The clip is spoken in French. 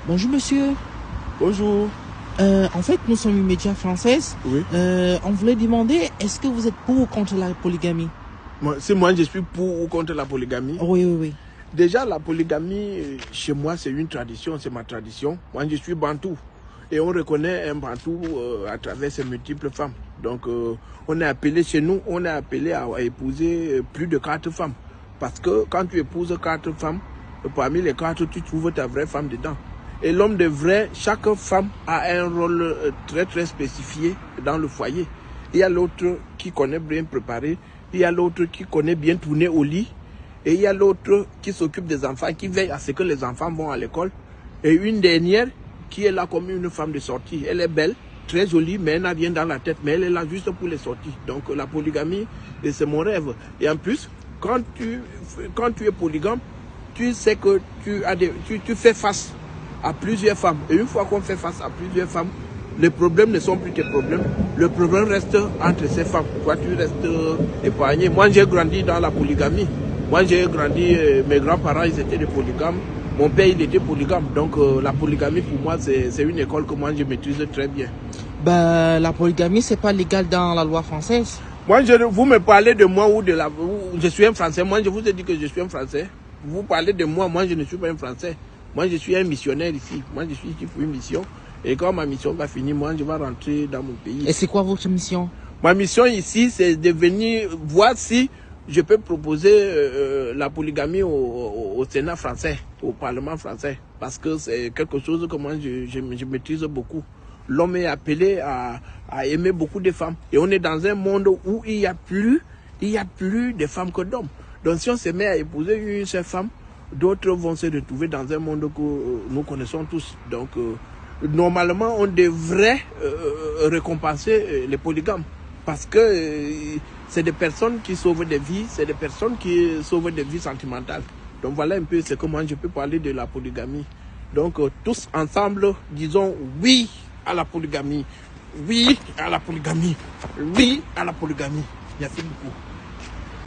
Bonjour monsieur. Bonjour. En fait, nous sommes une média française. Oui. On voulait demander, est-ce que vous êtes pour ou contre la polygamie? Moi, je suis pour ou contre la polygamie. Oui. Déjà, la polygamie, chez moi, c'est une tradition, c'est ma tradition. Moi, je suis bantou. Et on reconnaît un bantou à travers ses multiples femmes. Donc, on est appelé chez nous, on est appelé à épouser plus de 4 femmes. Parce que quand tu épouses 4 femmes, parmi les 4, tu trouves ta vraie femme dedans. Et l'homme de vrai, chaque femme a un rôle très spécifié dans le foyer. Il y a l'autre qui connaît bien préparer, il y a l'autre qui connaît bien tourner au lit, et il y a l'autre qui s'occupe des enfants, qui veille à ce que les enfants vont à l'école. Et une dernière qui est là comme une femme de sortie. Elle est belle, très jolie, mais elle n'a rien dans la tête, mais elle est là juste pour les sorties. Donc la polygamie, c'est mon rêve. Et en plus, quand tu es polygame, tu sais que tu fais face à plusieurs femmes. Et une fois qu'on fait face à plusieurs femmes, les problèmes ne sont plus tes problèmes. Le problème reste entre ces femmes. Toi, tu restes épargné. Moi, j'ai grandi dans la polygamie. Moi, j'ai grandi, mes grands-parents, ils étaient des polygames. Mon père, il était polygame. Donc, la polygamie, pour moi, c'est une école que moi, je maîtrise très bien. La polygamie, c'est pas légal dans la loi française. Moi, vous me parlez de moi ou je suis un Français. Moi, je vous ai dit que je suis un Français. Vous parlez de moi, je ne suis pas un Français. Moi, je suis un missionnaire ici. Moi, je suis ici pour une mission. Et quand ma mission va finir, moi, je vais rentrer dans mon pays. Et c'est quoi votre mission? Ma mission ici, c'est de venir voir si je peux proposer la polygamie au Sénat français, au Parlement français. Parce que c'est quelque chose que moi, je maîtrise beaucoup. L'homme est appelé à aimer beaucoup de femmes. Et on est dans un monde où il y a plus de femmes que d'hommes. Donc si on se met à épouser une seule femme, d'autres vont se retrouver dans un monde que nous connaissons tous. Donc normalement, on devrait récompenser les polygames. Parce que c'est des personnes qui sauvent des vies, c'est des personnes qui sauvent des vies sentimentales. Donc voilà un peu ce que moi je peux parler de la polygamie. Donc tous ensemble, disons oui à la polygamie. Oui à la polygamie. Oui à la polygamie. Merci beaucoup.